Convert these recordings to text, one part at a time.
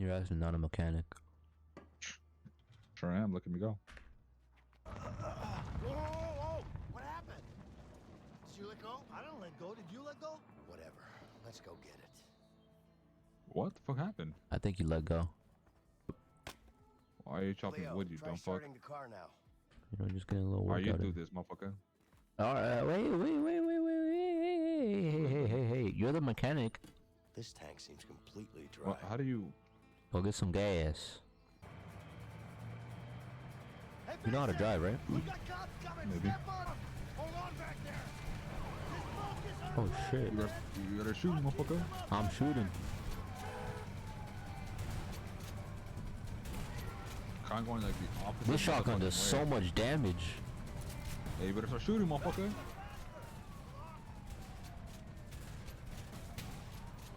You're actually not a mechanic. Sure am. Look at me go. Whoa! What happened? Did you let go? I didn't let go. Did you let go? Whatever. Let's go get it. What the fuck happened? I think you let go. Why are you chopping Leo, wood, you try dumb fuck? starting the car now. You know, just getting a little work Alright, you out do of it. this, motherfucker. Alright, wait. Hey, you're the mechanic. This tank seems completely dry. Well, how do you... Go get some gas. Hey, You know how to drive, right? We got cops coming. Maybe. Step on them. Hold on back there. This smoke is Oh shit. You gotta shoot, motherfucker. I'm shooting. Kind of going like the opposite. This shotgun does motherfucking so way. much damage. Hey, you better start shooting, motherfucker.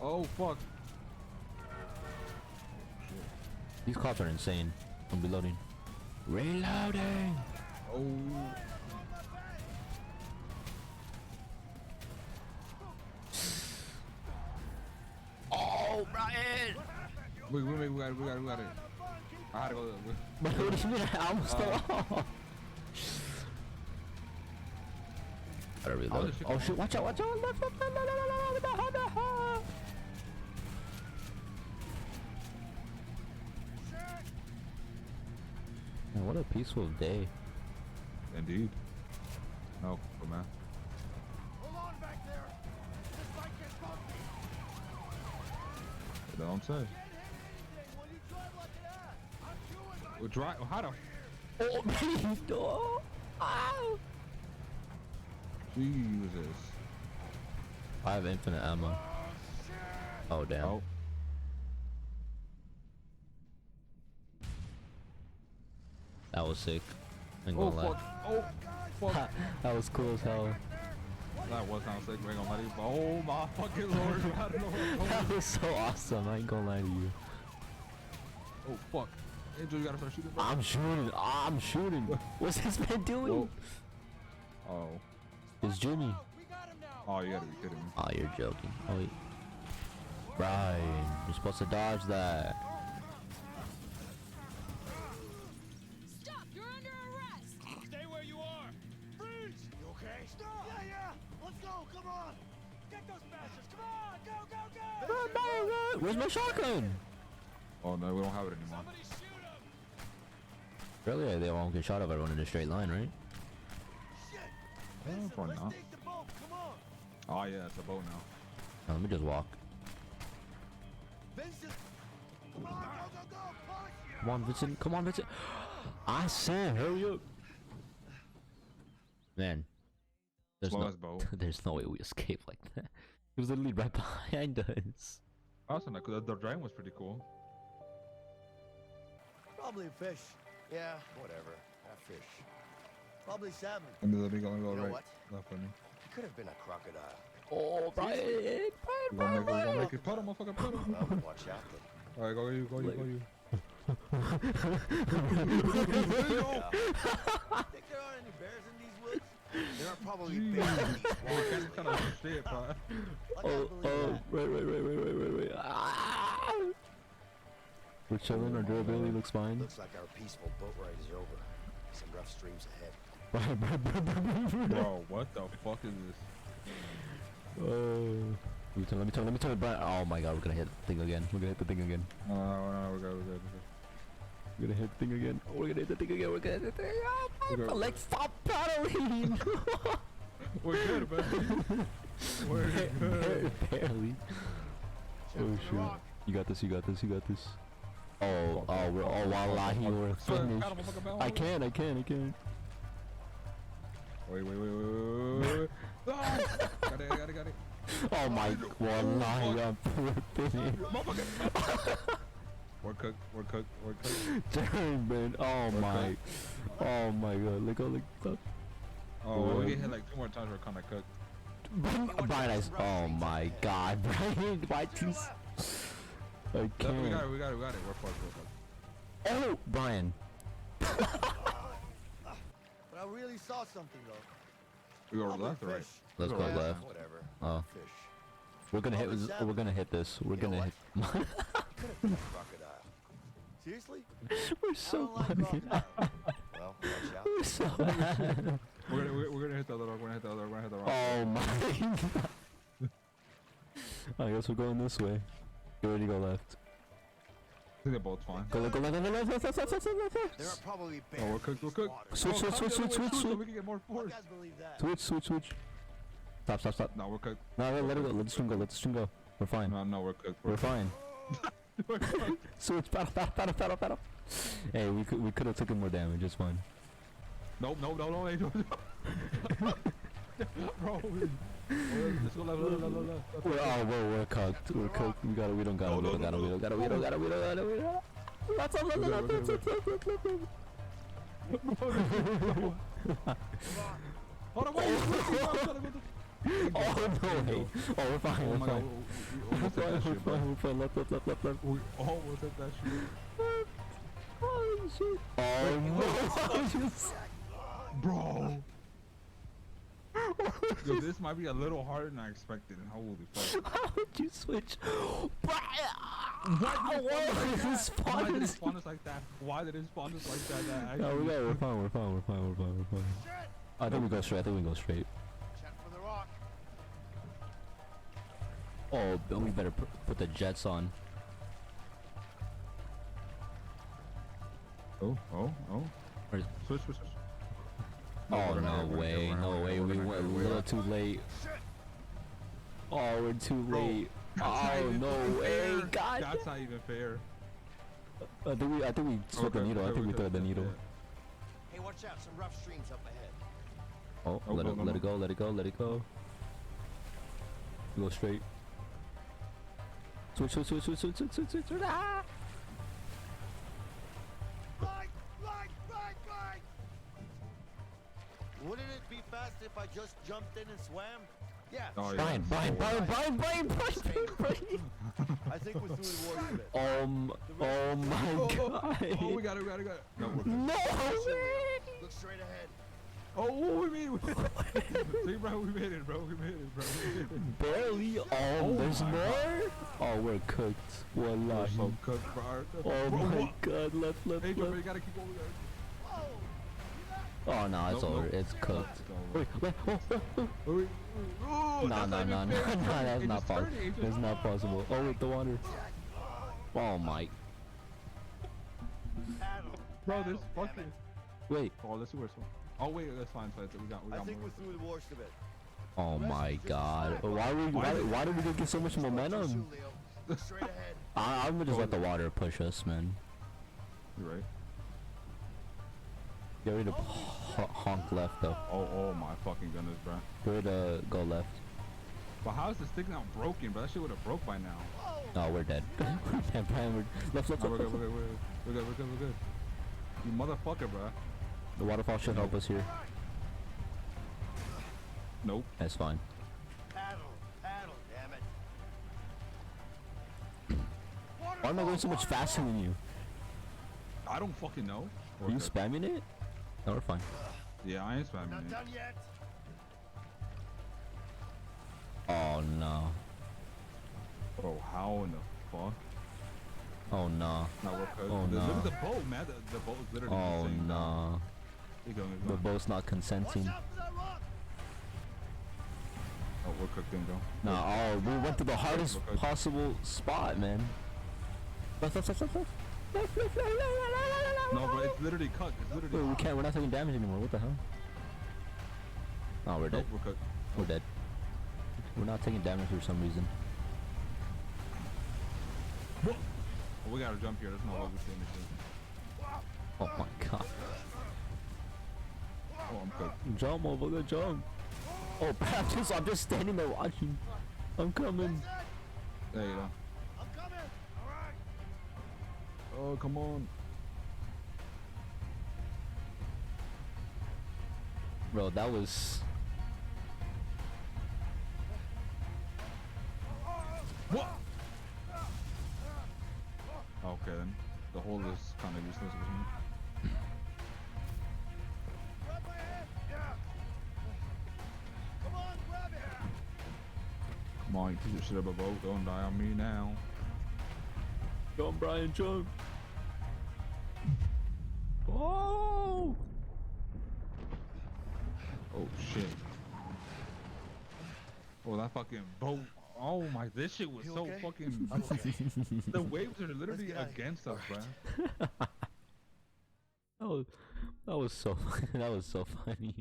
Oh, fuck. These cops are insane. I'm reloading. Reloading! Oh. Oh, Brian! We got it. I had to go. But what do you mean? I almost fell off. Gotta reload. Oh shit, watch out, watch out! Man, what a peaceful day. Indeed. No, but man. Hold on back there. This bike gets bumpy. You know what I'm saying? Can't hit anything when you drive like that. I'm chewing my... Well, drive. How the... Oh, me! Oh! Ow! Jesus. I have infinite ammo. Oh, shit! Oh, damn. Oh. That was sick. Ain't Oh, gonna fuck. lie. Oh, fuck. That was cool as hell. That was kind of sick. We ain't gonna lie to you. But oh, my fucking lord. I don't know what That was so awesome. I ain't gonna lie to you. Oh, fuck. Angel, you gotta start shooting, bro. I'm shooting. I'm shooting. What's this man doing? Oh. It's Jimmy. We got him now. Oh, you gotta be kidding me. Oh, you're joking. Oh, wait. Brian, you're supposed to dodge that. Stop! You're under arrest! Stay where you are. Freeze! You okay? Stop! Yeah. Let's go. Come on. Get those bastards. Come on. Go. Where's my shotgun? Oh, no, we don't have it anymore. Somebody shoot him. Earlier, they won't get shot if I run in a straight line, right? Shit. Oh, probably Let's not. take the boat. Come on. Oh, yeah, it's a boat now. Now, let me just walk. Vincent. Come on. Go. Push. Come on, Vincent. Come on, Vincent. I said, hurry up. Man. There's Slow no, as boat. there's no way we escape like that. He was literally right behind us. Also, the driving was pretty cool. Probably a fish. Yeah, whatever. A fish. Probably salmon. And then we gonna go You know right. what? Left for me. It could have been a crocodile. Oh, Brian. We're gonna make it. Put him, motherfucker, put him. Well, watch out then. Alright, go you. Think there are any bears in these woods? There are probably bears in these That's woods. kind of shit, bro. I can't believe that. Wait. Ah! We're chilling, our durability looks fine. Looks like our peaceful boat ride is over. Some rough streams ahead. Bro, what the fuck is this? Let me turn, Brian. Oh my god, we're gonna hit the thing again. We're gonna hit the thing again. No, we're good. We're gonna hit the thing again. Oh, we're gonna hit the thing again. We're gonna hit the thing. Oh, my good. legs stop paddling. We're good, man. We're good. Barely. Oh shit. You got this. Oh, wallahi, we're finished. I can't. Wait. Ah! Got it. Oh my, wallahi, I'm finished. We're cooked. Turn, man. Oh my god. Let go. Oh, we get hit like 2 more times, we're kinda cooked. Brian, oh my god, Brian, why just... I We can't. got it. We're fucked. Oh, Brian. But I really saw something though. We go Probably left or right? fish. Let's go Yeah, left. Whatever. Oh. Fish. We're gonna hit this. We're gonna hit this. We're You know gonna hit. Could have been a crocodile. Seriously? We're so I don't like funny. rock and roll. Well, watch out. We're so bad. We're gonna hit the other rock. We're gonna hit the other. We're gonna hit the rock. Oh my. I guess we're going this way. You already go left. I think they're both fine. Go left, left. There are probably bears. Oh, we're cooked. We're cooked. Water. Switch, switch, switch, switch, switch, So switch. we can get more You force. guys believe that? Switch. Stop. No, we're cooked. No, let it go. Let the stream go. Let the stream go. We're fine. No, we're cooked. We're fine. We're cooked. Switch. Battle. Hey, we could have taken more damage. It's fine. Nope, Angel. Bro, let's go left. We're cooked. We're cooked. We don't got it. Hold on, wait. Oh no way. Oh, we're fine. Oh We're my god, fine. we almost hit that shit, bro. We're fine. Left. We almost hit that shit. Oh shit. Oh no. Bro. Yo, this might be a little harder than I expected. Holy fuck. How would you switch? Why did it spawn us like that? Why did it spawn us like that? No, we're fine. I think we go straight. Check for the rock. Oh, but we better put the jets on. Oh. Where's- Switch. Oh no way. We went a little too late. Oh, we're too late. Oh no way. God. That's not even fair. I think we swept the needle. I think we thread the needle. Hey, watch out. Some rough streams up ahead. Oh, Oh, let no. it go. We go straight. Switch. Ah! Right. Wouldn't it be fast if I just jumped in and swam? Yeah. Oh, sure. yeah. Brian. I think we're through the worst of it. Oh my god. Oh, we got it. No, we're good. No way. Look straight ahead. Oh, we made it. See, bro, we made it, bro. Barely. There's my more? Oh, we're cooked. We're Wallahi. so cooked, bro. Oh Bro, my what? god, left. Hey, bro, you gotta keep going. Oh no, it's Nope, over. nope. It's cooked. Wait. Oh, No, that's not possible. That's not possible. Oh wait, the water. Oh my. Bro, this Damn fucking. it. Wait. Oh, let's see where it's from. Oh wait, that's fine. We got I think more. we're through the worst of it. Oh my god. Why did we get so much momentum? Look straight ahead. I'm gonna just let the water push us, man. You're right. Get ready to honk left though. Oh my fucking goodness, bro. Get ready to go left. But how is this thing not broken? But that shit would have broke by now. No, we're dead. Brian, left. Oh, we're good. You motherfucker, bro. The waterfall should help us here. Nope. That's fine. Paddle, damn it. Why am I going so much faster than you? I don't fucking know. Are you spamming it? No, we're fine. Yeah, I ain't spamming Not it. done yet. Oh no. Bro, how in the fuck? Oh no. No, we're good. Oh, Look no. at the boat, man. The boat is literally Oh insane. no. Keep going. The boat's not Watch consenting. out for that rock. Oh, we're cooked in, though. No, oh, we went to the hardest Okay. possible spot, man. No, but it's literally cut. It's Wait, literally. we're not taking damage anymore. What the hell? Oh, we're dead. Nope, we're cooked. We're dead. We're not taking damage for some reason. Oh, we gotta jump here. There's no way we see anything. Oh my god. Oh, I'm cooked. Jump, motherfucker, jump. Oh, I'm just standing there watching. I'm coming. There you go. I'm coming. All right. Oh, come on. Bro, that was... What? Okay, then. The hole is kind of useless. Isn't it? Grab my hand. Yeah. Come on, grab it. Come on, you piece of shit of a boat. Don't die on me now. Jump, Brian, jump. Oh, that fucking boat. Oh my, this shit was You so okay? fucking. I'm okay. The waves are literally get out of here. against us, Alright. bro. that was so that was so funny.